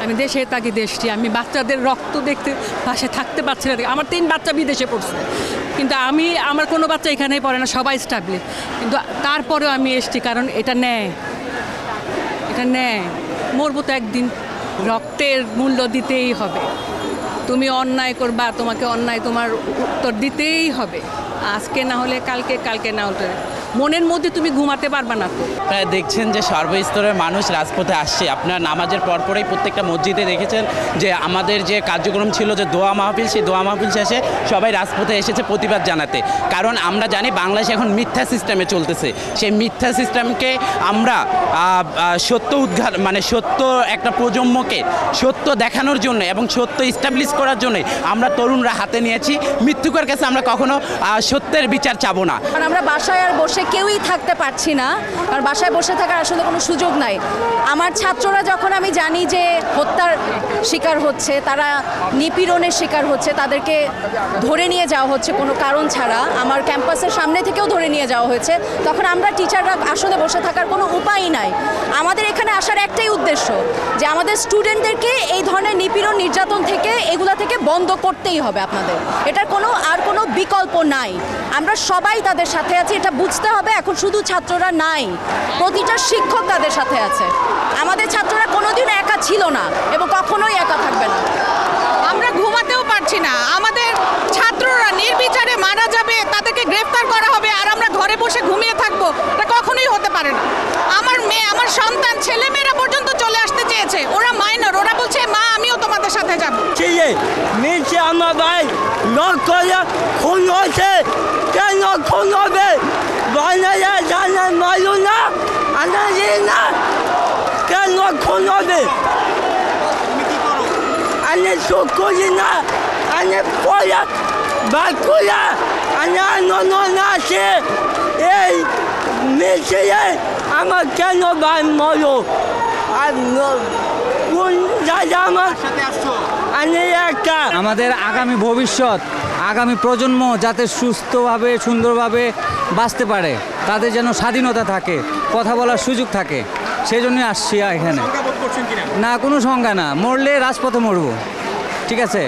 আমি দেশে তাগিদে এসেছি, আমি বাচ্চাদের রক্ত দেখতে পাশে থাকতে পারছি না। আমার 3 বাচ্চা বিদেশে পড়ছে, কিন্তু আমার কোনো বাচ্চা এখানেই পড়ে না, সবাই স্টাবলিশ। কিন্তু তারপরেও আমি এসেছি, কারণ এটা ন্যায়, মরবো তো একদিন, রক্তের মূল্য দিতেই হবে। তুমি অন্যায় করবা, তোমাকে অন্যায় তোমার উত্তর দিতেই হবে, আজকে না হলে কালকে, কালকে না হলে মনের মধ্যে তুমি ঘুমাতে পারবা না। তো আপনারা দেখছেন যে সর্বস্তরের মানুষ রাজপথে আসছে। আপনারা নামাজের পরপরই প্রত্যেকটা মসজিদে দেখেছেন যে আমাদের যে কার্যক্রম ছিল যে দোয়া মাহফিল, সেই দোয়া মাহফিল শেষে সবাই রাজপথে এসেছে প্রতিবাদ জানাতে। কারণ আমরা জানি বাংলাদেশ এখন মিথ্যা সিস্টেমে চলতেছে, সেই মিথ্যা সিস্টেমকে আমরা সত্য একটা প্রজন্মকে সত্য দেখানোর জন্য এবং সত্য ইস্টাবলিশ করার জন্য আমরা তরুণরা হাতে নিয়েছি। মৃত্যুকের কাছে আমরা কখনো সত্যের বিচার চাবো না। কারণ আমরা বাসায় আর বসে কেউই থাকতে পারছি না, কারণ বাসায় বসে থাকার আসলে কোনো সুযোগ নাই। আমার ছাত্ররা যখন আমি জানি যে হত্যার শিকার হচ্ছে, তারা নিপীড়নের শিকার হচ্ছে, তাদেরকে ধরে নিয়ে যাওয়া হচ্ছে কোনো কারণ ছাড়া, আমার ক্যাম্পাসের সামনে থেকেও ধরে নিয়ে যাওয়া হয়েছে, তখন আমরা টিচাররা আসলে বসে থাকার কোনো উপায়ই নাই। আমাদের এখানে আসার একটাই উদ্দেশ্য যে আমাদের স্টুডেন্টদেরকে এই ধরনের নিপীড়ন নির্যাতন থেকে এগুলা থেকে বন্ধ করতেই হবে আপনাদের, এটার কোনো বিকল্প নাই। আমরা সবাই তাদের সাথে আছি, এটা বুঝতে হবে। এখন শুধু ছাত্ররা নাই, প্রতিটা শিক্ষক তাদের সাথে আছে। আমাদের ছাত্ররা কোনোদিন একা ছিল না এবং কখনোই একা থাকবে না। আমরা ঘুমাতেও পারছি না, আমাদের ছাত্ররা নির্বিচারে মারা যাবে, তাদেরকে গ্রেফতার করা হবে, আর আমরা ঘরে বসে ঘুমিয়ে থাকবো, এটা কখনোই হতে পারে না। আমার মেয়ে, আমার সন্তান, ছেলেমেয়েরা পর্যন্ত চলে আসতে চেয়েছে, ওরা মাইনর, ওরা বলছে মা আমিও তোমাদের সাথে যাবো। নিচে আমার ভাই নকলে খুন হয়েছে, কেন খুন হবে? বাংলাদেশ জানার মালু না, আনা না, কেন খুন হবে? আমি সুখ করি না, আমি পড়া বাকুলা, আমি আনন্দ আছে। এই মিছিলে আমার কেন ভাই মরো? আর কোন জায়গা আমার আমি একটা আমাদের আগামী ভবিষ্যৎ, আগামী প্রজন্ম যাতে সুস্থভাবে সুন্দরভাবে বাঁচতে পারে, তাদের যেন স্বাধীনতা থাকে, কথা বলার সুযোগ থাকে, সেই জন্যই আসছি এখানে। না, কোনো সংজ্ঞা না, মরলে রাজপথে মরবো, ঠিক আছে।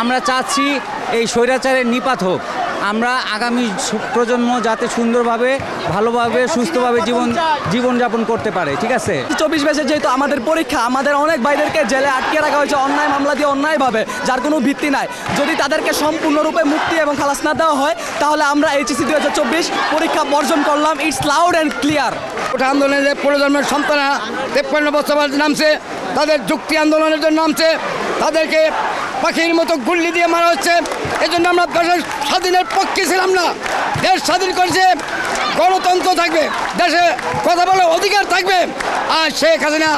আমরা চাচ্ছি এই স্বৈরাচারের নিপাত হোক। আমরা আগামী প্রজন্ম যাতে সুন্দরভাবে, ভালোভাবে, সুস্থভাবে জীবনযাপন করতে পারে, ঠিক আছে। 24 ব্যাচে যেহেতু আমাদের পরীক্ষা, আমাদের অনেক ভাইদেরকে জেলে আটকে রাখা হয়েছে অন্যায় মামলা দিয়ে, অন্যায়ভাবে, যার কোনো ভিত্তি নাই। যদি তাদেরকে সম্পূর্ণরূপে মুক্তি এবং খালাস না দেওয়া হয়, তাহলে আমরা এইচএসসি 2024 পরীক্ষা বর্জন করলাম। It's loud and clear. ওটা আন্দোলনের প্রজন্মের সন্তানরা 53 বছর নামছে, তাদের যুক্তি আন্দোলনের জন্য নামছে, তাদেরকে পাখির মতো গুল্লি দিয়ে মারা হচ্ছে। এই জন্য আমরা দেশের স্বাধীনের পক্ষে ছিলাম না। দেশ স্বাধীন করেছে, গণতন্ত্র থাকবে, দেশে কথা বলার অধিকার থাকবে। আর শেখ হাসিনা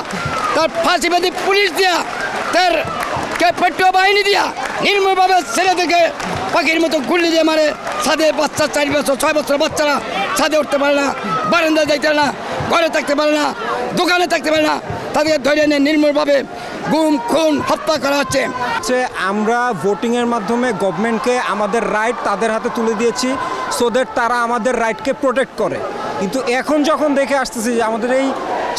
তার ফাঁসিবাদী পুলিশ দিয়া, তার পেট্রো বাহিনী দিয়া নির্মমভাবে ছেলেদেরকে পাখির মতো গুল্লি দিয়ে মারে। ছাদে বাচ্চা 4 বছর 6 বছর বাচ্চারা ছাদে উঠতে পারে না, বারান্দায় যাইতে পারে না, ঘরে থাকতে পারে না, দোকানে থাকতে পারে না, তাদেরকে ধরে এনে নির্মমভাবে গুম খুন হত্যা করা হচ্ছে। আমরা ভোটিংয়ের মাধ্যমে গভর্নমেন্টকে আমাদের রাইট তাদের হাতে তুলে দিয়েছি, সো দ্যাট তারা আমাদের রাইটকে প্রোটেক্ট করে। কিন্তু এখন যখন দেখে আসতেছি যে আমাদের এই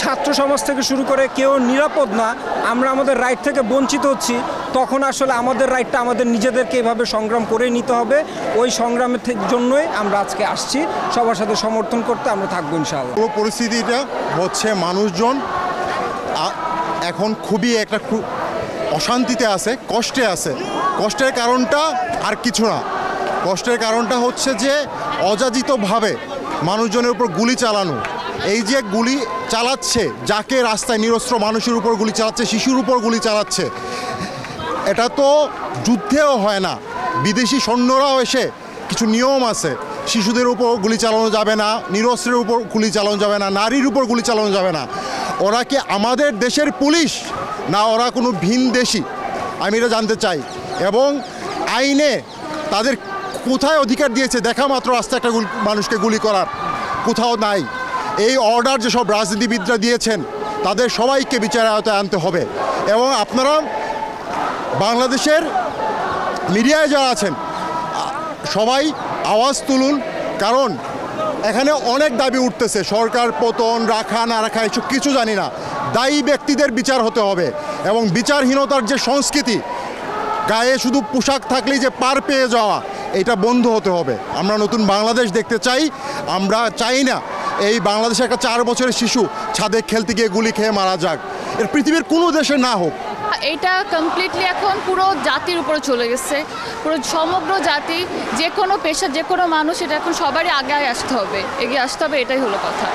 ছাত্র সমাজ থেকে শুরু করে কেউ নিরাপদ না, আমরা আমাদের রাইট থেকে বঞ্চিত হচ্ছি, তখন আসলে আমাদের রাইটটা আমাদের নিজেদেরকে এভাবে সংগ্রাম করে নিতে হবে। ওই সংগ্রামের জন্যই আমরা আজকে আসছি, সবার সাথে সমর্থন করতে আমরা থাকবো ইনশাআল্লাহ। পুরো পরিস্থিতিটা হচ্ছে মানুষজন এখন খুবই একটা অশান্তিতে আছে, কষ্টে আছে। কষ্টের কারণটা আর কিছু না, কষ্টের কারণটা হচ্ছে যে অযাচিতভাবে মানুষজনের উপর গুলি চালানো। এই যে গুলি চালাচ্ছে, যাকে রাস্তায় নিরস্ত্র মানুষের উপর গুলি চালাচ্ছে, শিশুর উপর গুলি চালাচ্ছে, এটা তো যুদ্ধেও হয় না। বিদেশি সৈন্যরাও এসে কিছু নিয়ম আছে, শিশুদের উপর গুলি চালানো যাবে না, নিরস্ত্রের উপর গুলি চালানো যাবে না, নারীর উপর গুলি চালানো যাবে না। ওরা কি আমাদের দেশের পুলিশ না ওরা কোনো ভিনদেশী? আমি এটা জানতে চাই। এবং আইনে তাদের কোথায় অধিকার দিয়েছে দেখা মাত্র রাস্তায় একটা মানুষকে গুলি করার? কোথাও নাই। এই অর্ডার যেসব রাজনীতিবিদরা দিয়েছেন তাদের সবাইকে বিচারের আওতায় আনতে হবে। এবং আপনারা বাংলাদেশের মিডিয়ায় যারা আছেন সবাই আওয়াজ তুলুন, কারণ এখানে অনেক দাবি উঠতেছে, সরকার পতন, রাখা না রাখা এসব কিছু জানি না, দায়ী ব্যক্তিদের বিচার হতে হবে এবং বিচারহীনতার যে সংস্কৃতি, গায়ে শুধু পোশাক থাকলেই যে পার পেয়ে যাওয়া, এটা বন্ধ হতে হবে। আমরা নতুন বাংলাদেশ দেখতে চাই। আমরা চাই না এই বাংলাদেশে একটা 4 বছরের শিশু ছাদে খেলতে গিয়ে গুলি খেয়ে মারা যাক। এর পৃথিবীর কোনো দেশে না হোক। এটা কমপ্লিটলি এখন পুরো জাতির উপরে চলে গেছে, পুরো সমগ্র জাতি, যে কোনো পেশা, যে কোনো মানুষ, এটা এখন সবারই আগে আসতে হবে, এগিয়ে আসতে হবে, এটাই হলো কথা।